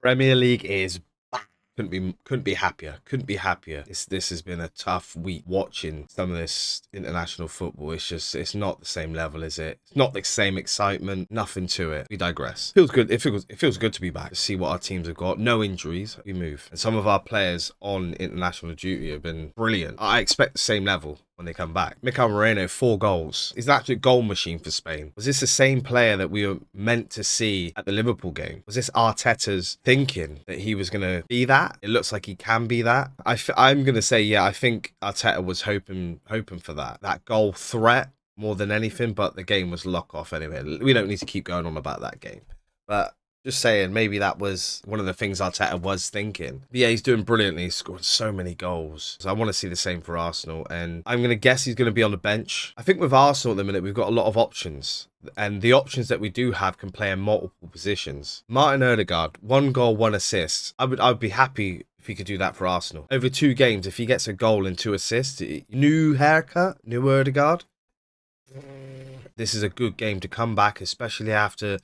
Premier League is back. Couldn't be happier. Couldn't be happier. This has been a tough week watching some of this international football. It's not the same level, is it? It's not the same excitement. Nothing to it. We digress. Feels good. It feels good to be back. To see what our teams have got. No injuries. We move. And some of our players on international duty have been brilliant. I expect the same level when they come back. Merino, 4 goals. He's an absolute goal machine for Spain. Was this the same player that we were meant to see at the Liverpool game? Was this Arteta's thinking that he was going to be that? It looks like he can be that. I'm going to say, yeah, I think Arteta was hoping for that goal threat more than anything, but the game was lock off anyway. We don't need to keep going on about that game. But just saying, maybe that was one of the things Arteta was thinking. But yeah, he's doing brilliantly. He's scored so many goals. So I want to see the same for Arsenal. And I'm going to guess he's going to be on the bench. I think with Arsenal at the minute, we've got a lot of options. And the options that we do have can play in multiple positions. Martin Odegaard, 1 goal, 1 assist. I would be happy if he could do that for Arsenal. Over 2 games, if he gets a goal and 2 assists, new haircut, new Odegaard. This is a good game to come back, especially after...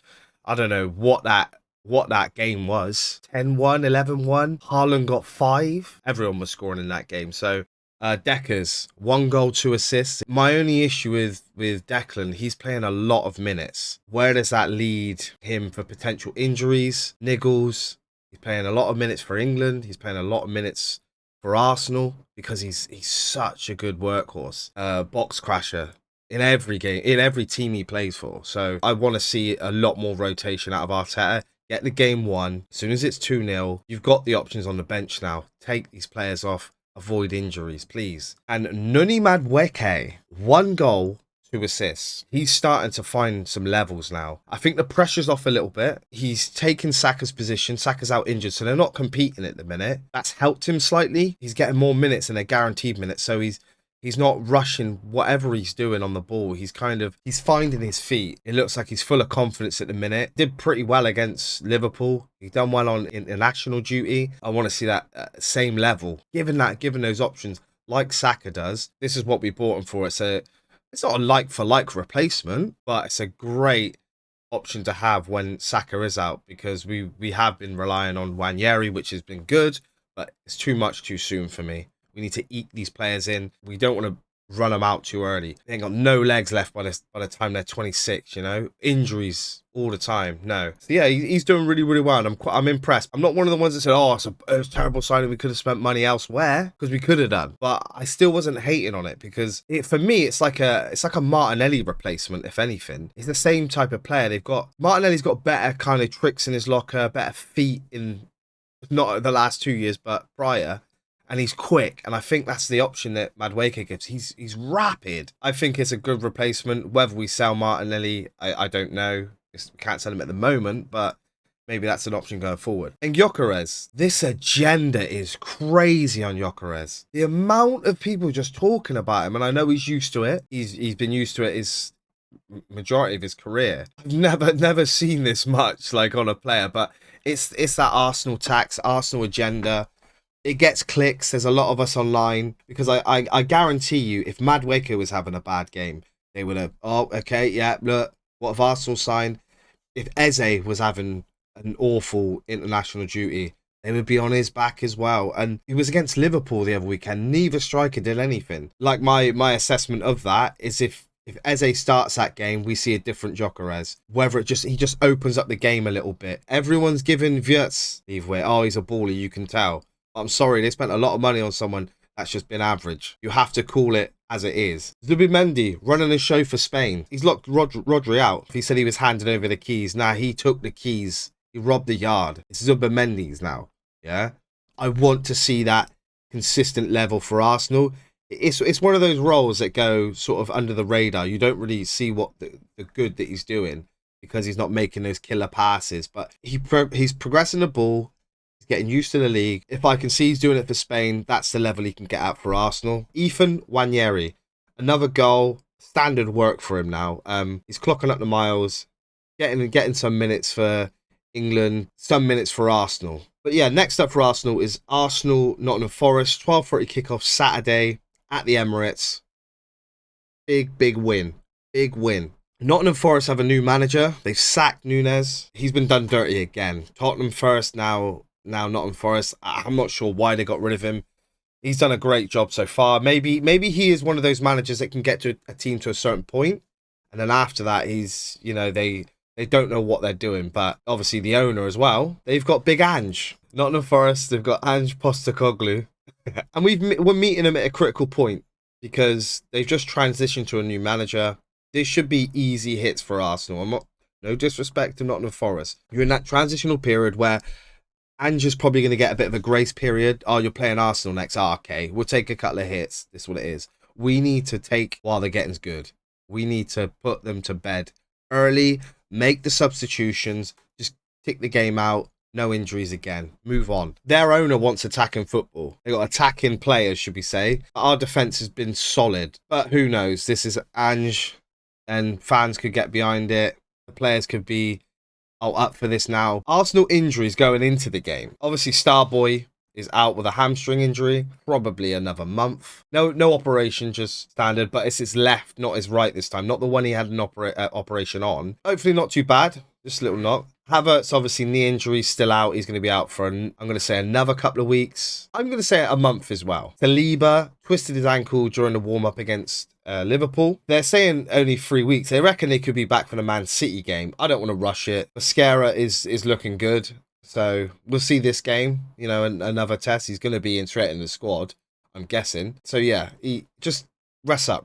I don't know what that game was. 10-1, 11-1. Haaland got 5. Everyone was scoring in that game. So Gyokeres, 1 goal, 2 assists. My only issue with Declan, he's playing a lot of minutes. Where does that lead him for potential injuries, niggles? He's playing a lot of minutes for England. He's playing a lot of minutes for Arsenal because he's such a good workhorse. Box crasher. In every game, in every team he plays for. So I want to see a lot more rotation out of Arteta. Get the game won. As soon as it's 2-0, you've got the options on the bench now. Take these players off. Avoid injuries, please. And Nuni Madueke, 1 goal, 2 assists. He's starting to find some levels now. I think the pressure's off a little bit. He's taken Saka's position. Saka's out injured, so they're not competing at the minute. That's helped him slightly. He's getting more minutes and they're guaranteed minutes, so he's not rushing whatever he's doing on the ball. He's finding his feet. It looks like he's full of confidence at the minute. Did pretty well against Liverpool. He's done well on international duty. I want to see that same level. Given those options like Saka does, this is what we bought him for. It's not a like-for-like replacement, but it's a great option to have when Saka is out because we have been relying on Nwaneri, which has been good, but it's too much too soon for me. We need to eat these players in. We don't want to run them out too early. They ain't got no legs left by the time they're 26, you know? Injuries all the time. No. So yeah, he's doing really, really well. And I'm impressed. I'm not one of the ones that said, oh, it's a terrible signing. We could have spent money elsewhere because we could have done. But I still wasn't hating on it because for me, it's like a Martinelli replacement, if anything. He's the same type of player. Martinelli's got better kind of tricks in his locker, better feet in, not the last 2 years, but prior. And he's quick, and I think that's the option that Madueke gives. He's rapid. I think it's a good replacement. Whether we sell Martinelli, I don't know. We can't sell him at the moment, but maybe that's an option going forward. And Gyokeres, this agenda is crazy on Gyokeres. The amount of people just talking about him, and I know he's used to it. He's been used to it his majority of his career. I've never seen this much like on a player, but it's that Arsenal tax, Arsenal agenda. It gets clicks. There's a lot of us online because I guarantee you, if Madueke was having a bad game, they would have, oh, okay, yeah, look, what have Arsenal signed? If Eze was having an awful international duty, they would be on his back as well. And he was against Liverpool the other weekend. Neither striker did anything. Like my assessment of that is if Eze starts that game, we see a different Gyokeres. Whether he just opens up the game a little bit. Everyone's giving Wirtz leeway. Oh, he's a baller, you can tell. I'm sorry, they spent a lot of money on someone that's just been average. You have to call it as it is. Zubimendi running a show for Spain. He's locked Rodri out. He said he was handing over the keys. Nah, he took the keys. He robbed the yard. It's Zubimendi's now. Yeah? I want to see that consistent level for Arsenal. It's one of those roles that go sort of under the radar. You don't really see what the good that he's doing because he's not making those killer passes. But he's progressing the ball. Getting used to the league. If I can see he's doing it for Spain, that's the level he can get at for Arsenal. Ethan Nwaneri, another goal, standard work for him now. He's clocking up the miles, getting some minutes for England, some minutes for Arsenal. But yeah, next up for Arsenal is Arsenal Nottingham Forest, 12:30 kickoff Saturday at the Emirates. Big win. Big win. Nottingham Forest have a new manager. They've sacked Nunes. He's been done dirty again. Tottenham first, now Nottingham Forest. I'm not sure why they got rid of him. He's done a great job so far. Maybe he is one of those managers that can get to a team to a certain point, and then after that, he's, you know, they don't know what they're doing. But obviously the owner as well. They've got Big Ange. Nottingham Forest. They've got Ange Postecoglou, and we're meeting them at a critical point because they've just transitioned to a new manager. This should be easy hits for Arsenal. I'm not, no disrespect to Nottingham Forest. You're in that transitional period where Ange is probably going to get a bit of a grace period. Oh, you're playing Arsenal next. Oh, okay, we'll take a couple of hits. This is what it is. We need to take while they're getting good. We need to put them to bed early, make the substitutions, just tick the game out. No injuries again. Move on. Their owner wants attacking football. They got attacking players, should we say. Our defense has been solid, but who knows? This is Ange, and fans could get behind it. The players could be up for this now. Arsenal injuries going into the game. Obviously, Starboy is out with a hamstring injury. Probably another month. No operation, just standard, but it's his left, not his right this time. Not the one he had an operation on. Hopefully not too bad. Just a little knock. Havertz, obviously, knee injury, still out. He's going to be out for, I'm going to say, another couple of weeks. I'm going to say a month as well. Saliba twisted his ankle during the warm-up against Liverpool. They're saying only 3 weeks. They reckon they could be back for the Man City game. I don't want to rush it. Mascara is looking good. So we'll see this game. You know, another test. He's going to be in straight in the squad, I'm guessing. So, yeah, he just... Rest up.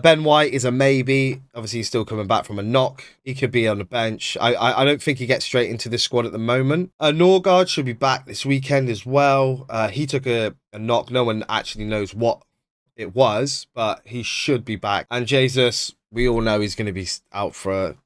Ben White is a maybe. Obviously, he's still coming back from a knock. He could be on the bench. I don't think he gets straight into this squad at the moment. Norgard should be back this weekend as well. He took a knock. No one actually knows what it was, but he should be back. And Jesus, we all know he's going to be out for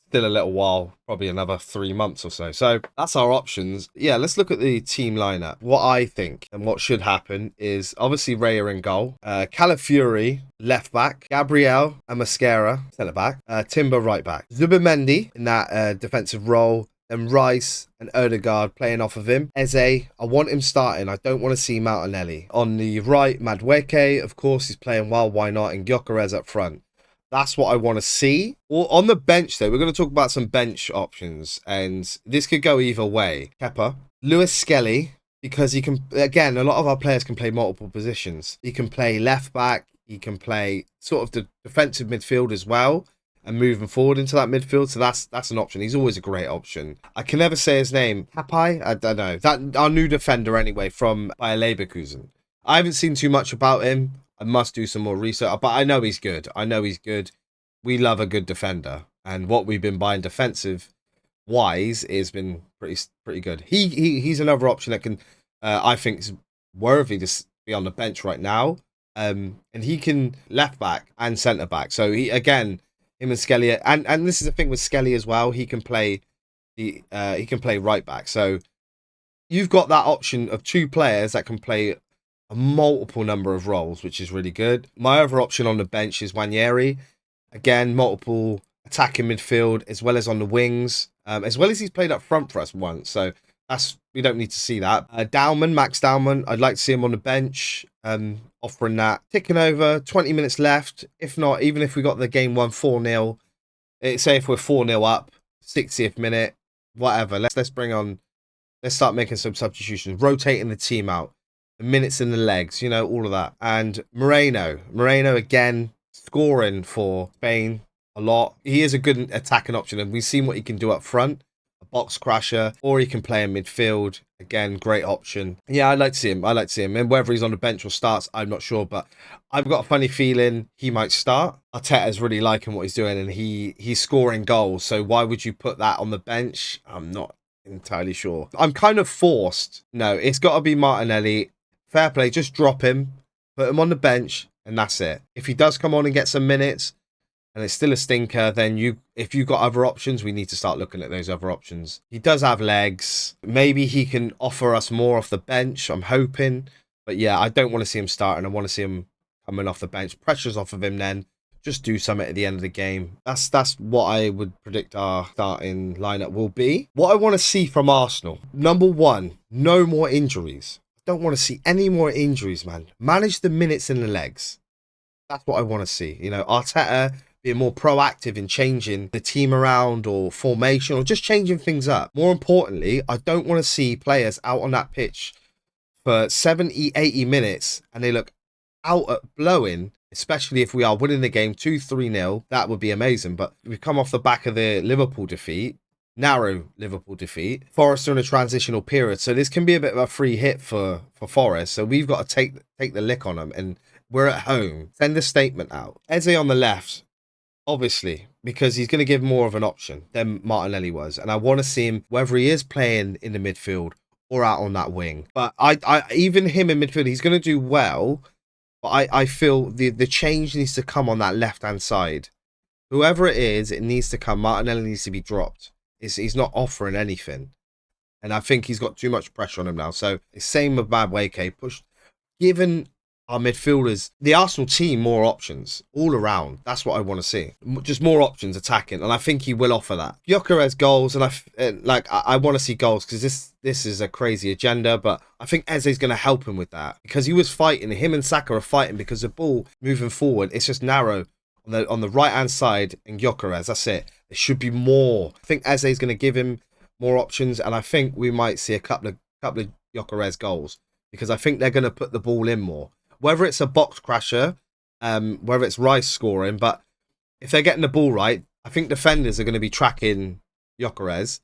still a little while, probably another 3 months or so. So that's our options. Yeah, let's look at the team lineup. What I think and what should happen is obviously Raya in goal, Calafiori left back, Gabriel and Mascara centre back, Timber right back, Zubimendi in that defensive role, and Rice and Odegaard playing off of him. Eze, I want him starting. I don't want to see Martinelli. On the right, Madueke, of course, he's playing well. Why not? And Gyokeres up front. That's what I want to see. Well, on the bench, though, we're going to talk about some bench options, and this could go either way. Kepa, Lewis Skelly, because he can, again, a lot of our players can play multiple positions. He can play left back, he can play sort of the defensive midfield as well, and moving forward into that midfield, so that's an option. He's always a great option. I can never say his name. Hapai? I don't know. That our new defender, anyway, from Bayer Leverkusen. I haven't seen too much about him. I must do some more research, but I know he's good. We love a good defender, and what we've been buying defensive wise has been pretty good. He's another option that can, I think, is worthy to be on the bench right now. And he can left back and centre back. So he, again, him and Skelly, and this is the thing with Skelly as well. He can play right back. So you've got that option of two players that can play a multiple number of roles, which is really good. My other option on the bench is Wanyeri. Again, multiple attacking midfield, as well as on the wings, as well as he's played up front for us once. So we don't need to see that. Max Dowman, I'd like to see him on the bench, offering that. Ticking over, 20 minutes left. If not, even if we got the game won 4-0, say if we're 4-0 up, 60th minute, whatever. Let's start making some substitutions, rotating the team out. The minutes in the legs, you know, all of that. And Moreno again, scoring for Spain a lot. He is a good attacking option, and we've seen what he can do up front, a box crasher, or he can play in midfield. Again, great option. Yeah, I'd like to see him. And whether he's on the bench or starts, I'm not sure, but I've got a funny feeling he might start. Arteta's really liking what he's doing, and he's scoring goals. So why would you put that on the bench? I'm not entirely sure. I'm kind of forced. No, it's got to be Martinelli. Fair play, just drop him, put him on the bench, and that's it. If he does come on and get some minutes, and it's still a stinker, then if you've got other options, we need to start looking at those other options. He does have legs. Maybe he can offer us more off the bench, I'm hoping. But yeah, I don't want to see him starting. I want to see him coming off the bench. Pressure's off of him then. Just do something at the end of the game. That's what I would predict our starting lineup will be. What I want to see from Arsenal. Number one, no more injuries. Don't want to see any more injuries, man. Manage the minutes in the legs. That's what I want to see. You know, Arteta being more proactive in changing the team around or formation or just changing things up. More importantly, I don't want to see players out on that pitch for 70, 80 minutes and they look out at blowing, especially if we are winning the game 2-3-0. That would be amazing. But we've come off the back of the Liverpool defeat, narrow Liverpool defeat. Forest are in a transitional period, so this can be a bit of a free hit for Forest. So we've got to take the lick on them, and we're at home. Send a statement out. Eze on the left, obviously, because he's going to give more of an option than Martinelli was, and I want to see him, whether he is playing in the midfield or out on that wing. But I even him in midfield, he's going to do well. But I feel the change needs to come on that left-hand side. Whoever it is, it needs to come. Martinelli needs to be dropped. He's not offering anything. And I think he's got too much pressure on him now. So, same with Madueke. Given our midfielders, the Arsenal team, more options all around. That's what I want to see. Just more options attacking. And I think he will offer that. Gyokeres goals. And I want to see goals because this is a crazy agenda. But I think Eze's going to help him with that. Because he was fighting. Him and Saka are fighting because the ball moving forward, it's just narrow on the right-hand side. And Gyokeres, that's it. There should be more. I think Eze's going to give him more options. And I think we might see a couple of Gyokeres goals. Because I think they're going to put the ball in more. Whether it's a box crasher, whether it's Rice scoring, but if they're getting the ball right, I think defenders are going to be tracking Gyokeres,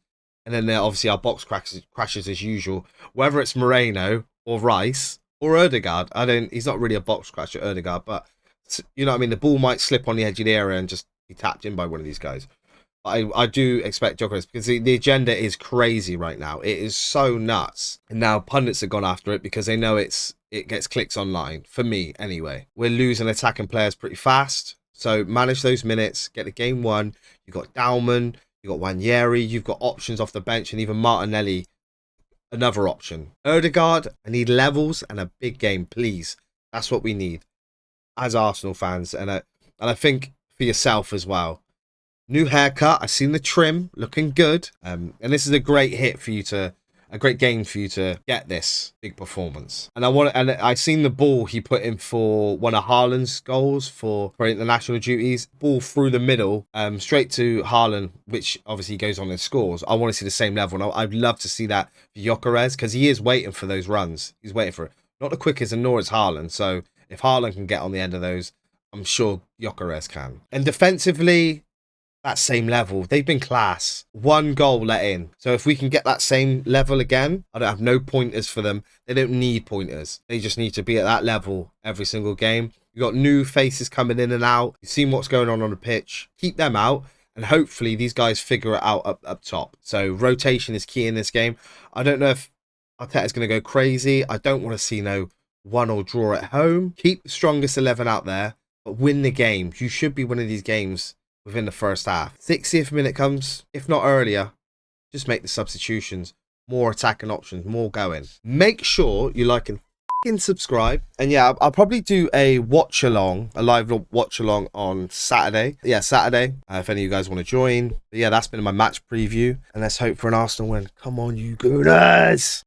and then obviously our box crashes as usual. Whether it's Moreno or Rice or Ødegaard, he's not really a box crasher, Ødegaard, but you know what I mean. The ball might slip on the edge of the area and just be tapped in by one of these guys. I do expect Gyokeres because the agenda is crazy right now. It is so nuts. And now pundits have gone after it because they know it gets clicks online. For me, anyway. We're losing attacking players pretty fast. So manage those minutes. Get the game won. You've got Dalman. You've got Wanyeri. You've got options off the bench. And even Martinelli, another option. Ødegaard, I need levels and a big game, please. That's what we need as Arsenal fans. And I think for yourself as well. New haircut. I've seen the trim, looking good. And this is a great game for you to get this big performance. And I seen the ball he put in for one of Haaland's goals for international duties. Ball through the middle, straight to Haaland, which obviously goes on and scores. I want to see the same level. And I'd love to see that for Gyokeres because he is waiting for those runs. He's waiting for it. Not the quickest, and nor is Haaland. So if Haaland can get on the end of those, I'm sure Gyokeres can. And defensively, that same level. They've been class. One goal let in. So if we can get that same level again, I don't have no pointers for them. They don't need pointers. They just need to be at that level every single game. You've got new faces coming in and out. You've seen what's going on the pitch. Keep them out. And hopefully these guys figure it out up top. So rotation is key in this game. I don't know if Arteta's going to go crazy. I don't want to see no 1-1 draw at home. Keep the strongest 11 out there. But win the game. You should be winning these games within the first half. 60th minute comes, if not earlier, just make the substitutions. More attacking options, more going. Make sure you like and fucking subscribe. And yeah, I'll probably do a watch along, a live watch along on Saturday. Yeah, Saturday, if any of you guys want to join. But yeah, that's been my match preview. And let's hope for an Arsenal win. Come on, you Gooners!